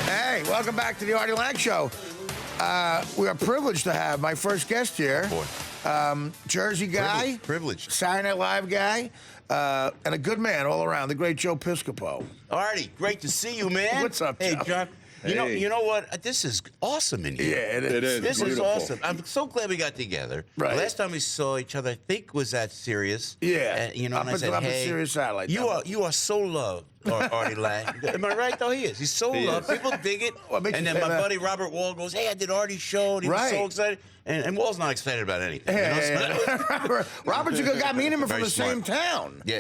Hey, welcome back to the Artie Lange Show. We are privileged to have my first guest here. Jersey guy. Privileged. Saturday Night Live guy. And a good man all around, the great Joe Piscopo. Artie, great to see you, man. What's up, Hey, Joe? John. You know what? This is awesome in here. Yeah, it is. It is. This Beautiful. is awesome. I'm so glad we got together. Right. Last time we saw each other, I think, was at Sirius. Yeah. And I said, up hey, a Sirius satellite. you are so loved, Artie Lange. Am I right, though? He is. He's so loved. People dig it. What makes And you then say my that? buddy Robert Wall goes, hey, I did Artie's show, and he was so excited. And Wall's not excited about anything. you know? Robert's a good guy. Me and him are from Very the same smart. town. Yeah,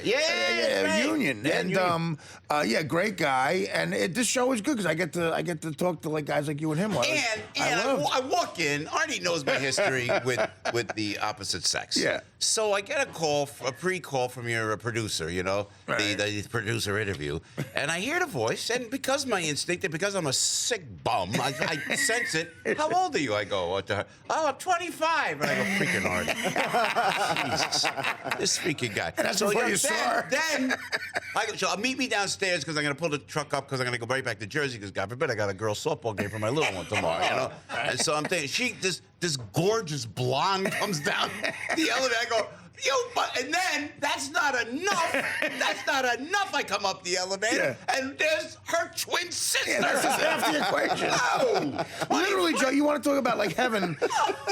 right. Union. Yeah, And Union. great guy. And this show is good because I get to talk to like guys like you and him. And I walk in. Artie knows my history with the opposite sex. Yeah. So I get a pre-call from your producer, you know, Right. the producer interview, and I hear the voice, and because my instinct, and because I'm a sick bum, I sense it. How old are you? I go to her. Oh, I'm 25. And I go, freaking Artie. Jesus. This freaking guy. And that's before you saw her. Then I go, so meet me downstairs because I'm going to pull the truck up because I'm going to go right back to Jersey because, God forbid, I got a girls' softball game for my little one tomorrow, you know? And so I'm thinking, this gorgeous blonde comes down the elevator. I go, and then that's not enough. That's not enough. I come up the elevator, and there's her twin sister. Yeah, that's just half the equation. No. Literally, Joe, you want to talk about like heaven?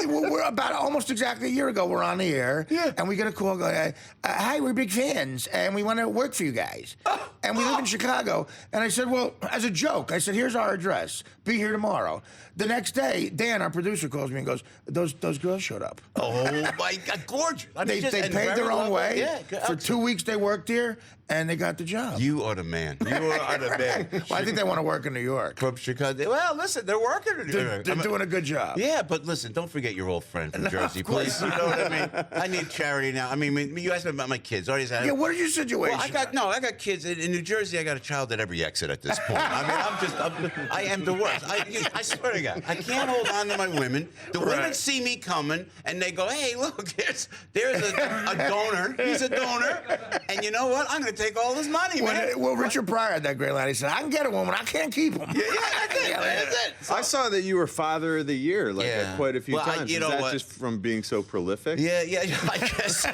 We're about almost exactly a year ago. We're on the air, and we get a call going, "Hi, we're big fans, and we want to work for you guys." And we live in Chicago. And I said, "Well, as a joke, I said, here's our address. Be here tomorrow." The next day, Dan, our producer, calls me and goes, "Those girls showed up. Oh my God, gorgeous! I mean, They paid their own way. Yeah, For 2 weeks, they worked here, and they got the job." You are the man. You are the man. Well, I think they want to work in New York. From Chicago. Well, listen, they're working. They're doing a good job. Yeah, but listen, don't forget your old friend from Jersey, course. please. You know what I mean? I need charity now. I mean, you asked me about my kids. Yeah, what is your situation? Well, I got kids in New Jersey. I got a child at every exit at this point. I mean, I am the worst. I swear to God, I can't hold on to my women. The women see me coming and they go, "Hey, look, there's a donor. He's a donor, and you know what? I'm going to take all his money, man." Well, Richard Pryor had that great line. He said, "I can get a woman, I can't keep them." Yeah, that's it. So, I saw that you were Father of the Year quite a few times. You know Is that what? just from being so prolific? Yeah, I guess.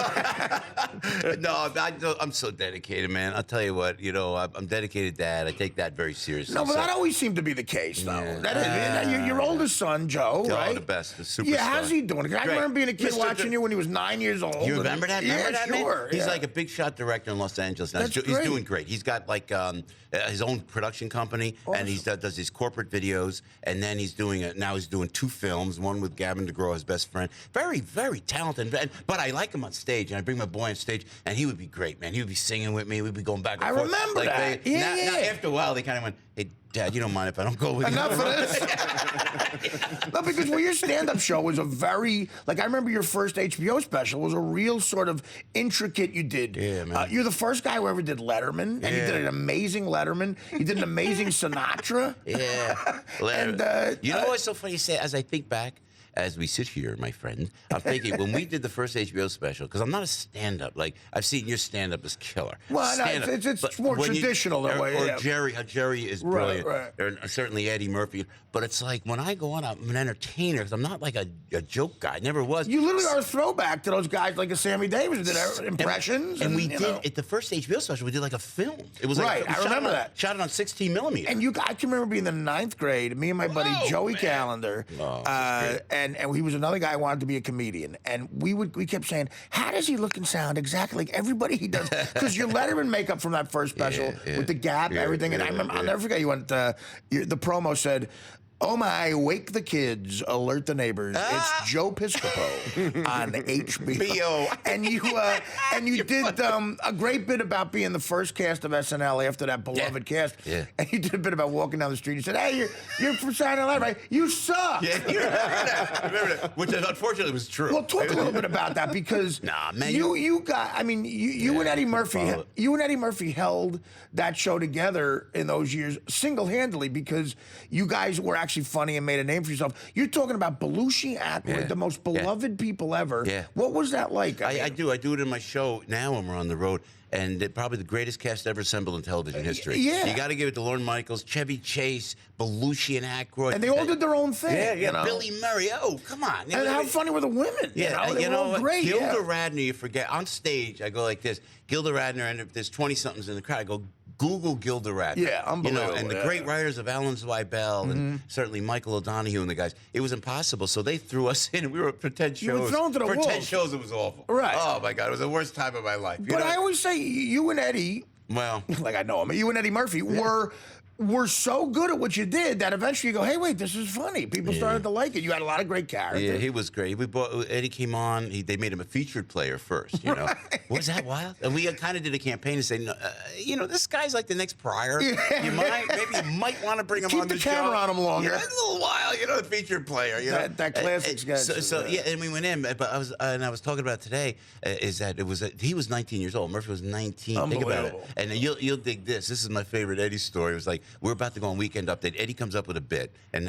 No, I'm so dedicated, man. I'll tell you what, I'm dedicated dad. I take that very seriously. No, but that always seemed to be the case, though. Yeah. That is, your oldest son, Joe, right? The best, the superstar. Yeah, how's he doing? 'Cause I Great. remember being a kid Mr. watching you when he was 9 years old. You remember that? Yeah, that, sure. Man? He's like a big shot director in Los Angeles now. That's He's great. doing great. He's got like his own production company, and he does these corporate videos, and then he's doing now he's doing 2 films, one with Gavin DeGraw, his best friend. Very, very talented. But I like him on stage, and I bring my boy on stage, and he would be great, man. He would be singing with me. We'd be going back and I forth. remember that. Now, after a while, they kind of went, "Hey, Dad, you don't mind if I don't go with you?" Enough of this. No, because your stand-up show was a very, I remember your first HBO special was a real sort of intricate, you did. Yeah, man. You're the first guy who ever did Letterman, and you did an amazing Letterman. You did an amazing Sinatra. Yeah. And, you know what's so funny you say, as I think back, as we sit here, my friend, I'm thinking when we did the first HBO special, because I'm not a stand-up. Like, I've seen your stand-up as killer. Well, no, it's more traditional that way. Or Jerry, how Jerry is brilliant. Right. Or certainly Eddie Murphy. But it's like, when I go on, I'm an entertainer, because I'm not like a joke guy. I never was. You literally are a throwback to those guys like a Sammy Davis who did impressions. And we did, at the first HBO special, we did like a film. It was like, I remember that. Shot it on 16 millimeter. And I can remember being in the 9th grade, me and my buddy Joey Callender, and he was another guy who wanted to be a comedian. And we kept saying, how does he look and sound exactly like everybody he does? Because your Letterman makeup from that first special with the gap, everything. And I remember, I'll never forget, you went, the promo said, "Oh my, wake the kids, alert the neighbors. It's Joe Piscopo on HBO." And you did a great bit about being the first cast of SNL after that beloved cast. Yeah. And you did a bit about walking down the street. You said, "Hey, you're from Saturday Night Live, right? You suck." Yeah, you remember that. Which unfortunately was true. Well, talk a little bit about that because Nah, man, you and Eddie Murphy held that show together in those years single-handedly because you guys were actually actually funny and made a name for yourself. You're talking about Belushi, Aykroyd, the most beloved people ever. Yeah. What was that like? I do it in my show now when we're on the road. And probably the greatest cast ever assembled in television history. Yeah. You got to give it to Lorne Michaels, Chevy Chase, Belushi, and Aykroyd. And they all did their own thing. Yeah, you know? Billy Murray. Oh, come on. And how funny were the women? Yeah, They were all great. Gilda Radner, you forget. On stage, I go like this. Gilda Radner, and if there's 20-somethings in the crowd, I go, Google Gilda Radner. Yeah, unbelievable. You know, and the great writers of Alan Zweibel and certainly Michael O'Donoghue and the guys. It was impossible. So they threw us in. We were at 10 shows. You were thrown to the For wolves. 10 shows, it was awful. Right. Oh, my God. It was the worst time of my life. But I always say you and Eddie, well, like I know him, you and Eddie Murphy were so good at what you did that eventually you go, hey, wait, this is funny. People started to like it. You had a lot of great characters. Yeah, he was great. Eddie came on. They made him a featured player first. You know, was that wild? And we kind of did a campaign to say, no, you know, this guy's like the next Pryor. Yeah. You might want to bring him Keep on the show. Keep the camera on him longer. Yeah, a little while. You know, the featured player. You know that classic sketch. So yeah, and we went in. But I was talking about today is that he was 19 years old. Murphy was 19. Think about it. And you'll dig this. This is my favorite Eddie story. It was like we're about to go on Weekend Update. Eddie comes up with a bit, and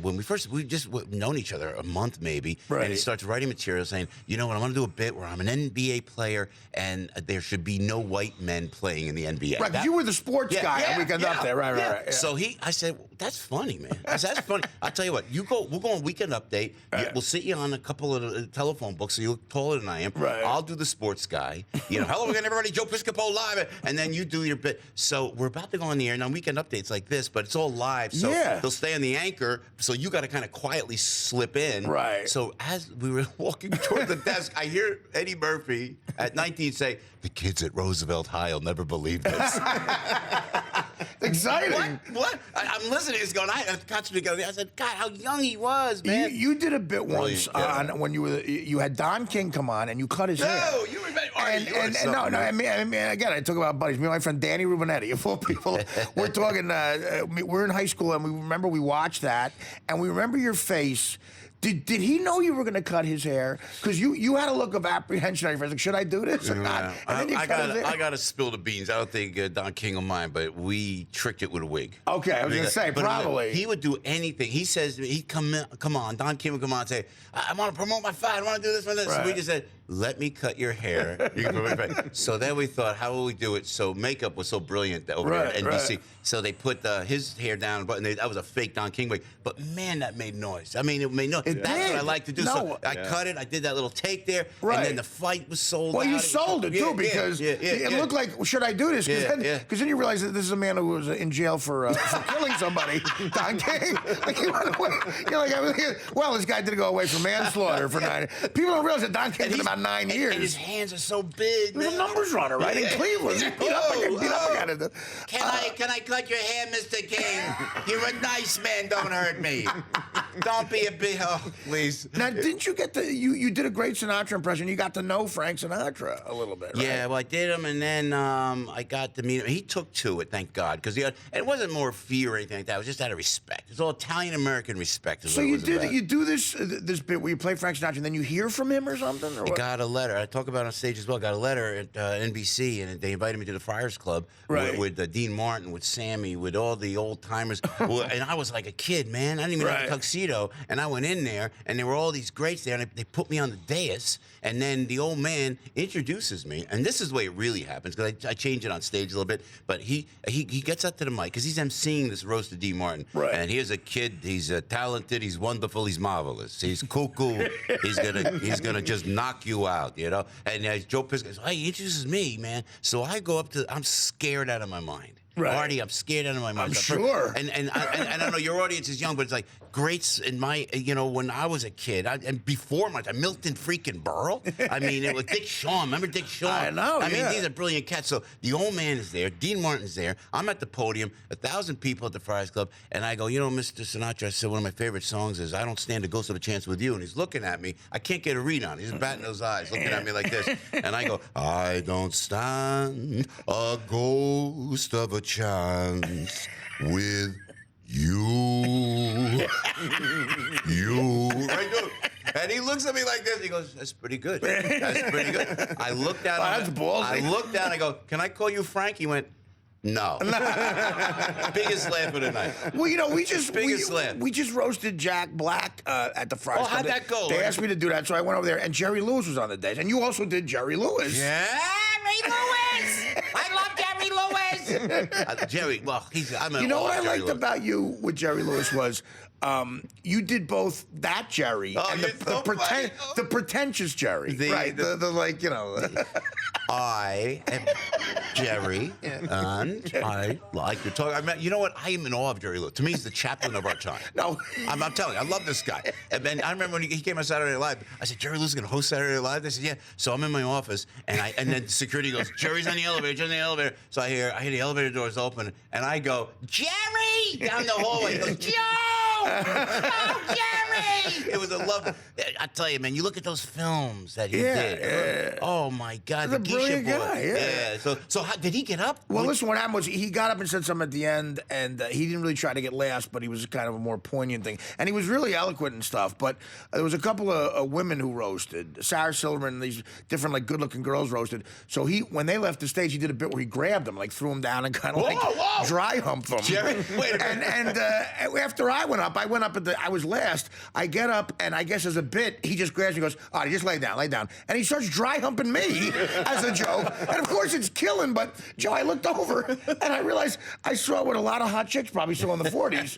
when we just known each other a month maybe, and he starts writing material saying, you know what, I want to do a bit where I'm an NBA player, and there should be no white men playing in the NBA. Right, you were the sports guy on Weekend Update, right. Yeah. So I said, well, that's funny, man. I said, that's funny. I'll tell you what, we'll go on Weekend Update. We'll sit you on a couple of telephone books, so you look taller than I am. Right. I'll do the sports guy. You know, hello again, everybody, Joe Piscopo live, and then you do your bit. So we're about to go on the air. Now, Weekend Update's like this, but it's all live, so they'll stay on the anchor, so you got to kind of quietly slip in. Right. So as we were walking toward the desk, I hear Eddie Murphy at 19 say, the kids at Roosevelt High will never believe this. Exciting. What? I'm listening. He's going, I said, God, how young he was, man. You did a bit once on when you had Don King come on and you cut his hair. No, you remember. No, I mean, again, I talk about buddies. Me and my friend Danny Rubinetti, of all people, we're talking, we're in high school, and we watched that, and we remember your face. Did he know you were going to cut his hair? Because you had a look of apprehension on your face. Like, should I do this or not? And then I got to spill the beans. I don't think Don King will mind, but we tricked it with a wig. Okay, I was going to say, probably. He would do anything. He says, he'd come on. Don King would come on and say, I want to promote my fight. I want to do this, this. Right. So we just said, let me cut your hair. You can promote my fight. So then we thought, how will we do it? So makeup was so brilliant over there at NBC. Right. So they put his hair down, but that was a fake Don King wig. But man, that made noise. I mean, it made noise. That's what I like to do. So I cut it. I did that little take there, and then the fight was sold out. Well, you sold it too because it looked like, should I do this? Because then you realize that this is a man who was in jail for killing somebody. Don King. Like, you're like, well, this guy did go away for manslaughter for 9. People don't realize that Don King did about 9 years. And his hands are so big. He was a numbers runner, right? In Cleveland. He beat up against it. Can I cut your hair, Mr. King? You're a nice man. Don't hurt me. Don't be a big. Oh, please. Now, didn't you get you did a great Sinatra impression. You got to know Frank Sinatra a little bit, right? Yeah, well, I did him, and then I got to meet him. He took to it, thank God, because it wasn't more fear or anything like that. It was just out of respect. It was all Italian-American respect. So you do this bit where you play Frank Sinatra, and then you hear from him or something? Or what? I got a letter. I talk about it on stage as well. Got a letter at NBC, and they invited me to the Friars Club with Dean Martin, with Sammy, with all the old-timers. And I was like a kid, man. I didn't even have a tuxedo. And I went in there, and there were all these greats there, and they put me on the dais, and then the old man introduces me. And this is the way it really happens, because I change it on stage a little bit. But he gets up to the mic, because he's emceeing this roast of Dean Martin. Right. And here's a kid. He's talented. He's wonderful. He's marvelous. He's cuckoo. He's gonna just knock you out, you know. And Joe Piscopo goes, hey, he introduces me, man. So I go up to. I'm scared out of my mind. Right. Artie, I'm scared out of my mind. I'm sure. And I don't know, your audience is young, but it's like greats in my, when I was a kid, and before my time, Milton freaking Berle. I mean, it was Dick Shaw. Remember Dick Shaw? I know, I mean, these are brilliant cats. So the old man is there. Dean Martin's there. I'm at the podium, 1,000 people at the Friars Club, and I go, Mr. Sinatra, I said, one of my favorite songs is I Don't Stand a Ghost of a Chance with You. And he's looking at me. I can't get a read on it. He's batting those eyes, looking at me like this. And I go, I don't stand a ghost of a chance with you. Right, and he looks at me like this. He goes, "That's pretty good. That's pretty good." I looked down. That's ballsy. I looked down. I go, "Can I call you Frank?" He went, No. Biggest laugh of the night. Well, you know, we just roasted Jack Black at the Friars. Oh, how'd that go? They asked me to do that, so I went over there, and Jerry Lewis was on the date, and you also did Jerry Lewis. Jerry Lewis! I love Jerry Lewis! Jerry, well, I'm an You know what I Jerry liked Lewis. about you with Jerry Lewis was you did both that Jerry and the pretentious Jerry, right? The like, you know. I am Jerry, and I like to talk. You know what? I am in awe of Jerry Lewis. To me, he's the chaplain of our time. No. I'm telling you, I love this guy. And then I remember when he came on Saturday Night Live, I said, Jerry Lewis is going to host Saturday Night Live? They said, yeah. So I'm in my office, and then security goes, Jerry's on the elevator, Jerry's on the elevator. So I hear the elevator doors open, and I go, Jerry! Down the hallway. He goes, Joe! Oh, Jerry! It was a love. I tell you, man, you look at those films that he did. Oh, my God. He's a brilliant guy, yeah. So how, did he get up? Well, listen, what happened was he got up and said something at the end, and he didn't really try to get last, but he was kind of a more poignant thing. And he was really eloquent and stuff, but there was a couple of women who roasted. Sarah Silverman and these different, like, good-looking girls roasted. So when they left the stage, he did a bit where he grabbed them, like, threw them down and kind of, like, dry humped them. Jerry, wait a minute. And after I went up I was last. I get up, and I guess as a bit, he just grabs me and goes, all right, just lay down. And he starts dry humping me as a joke. And of course, it's killing, but Joe, I looked over, and I realized I saw what a lot of hot chicks probably saw in the 40s.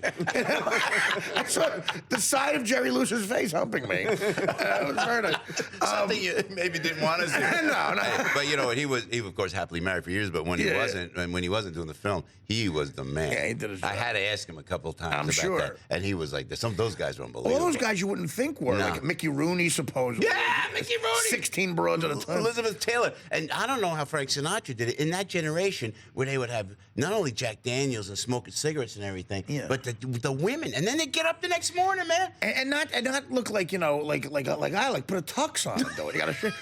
I saw the side of Jerry Lewis's face humping me. It was very nice. Something you maybe didn't want to see. No. But you know what? He was of course happily married for years. But when he wasn't doing the film, he was the man. Yeah, he did his job. I had to ask him a couple of times I'm about sure. that, and he was like, "Some of those guys are unbelievable." All those guys you wouldn't think were like Mickey Rooney, supposedly. Yeah, Mickey Rooney. 16 broads at a time. Elizabeth Taylor. And I don't know how Frank Sinatra did it. In that generation where they would have not only Jack Daniels and smoking cigarettes and everything, but the women. And then they'd get up the next morning, man. And not look like, you know, like I like put a tux on, though. You got to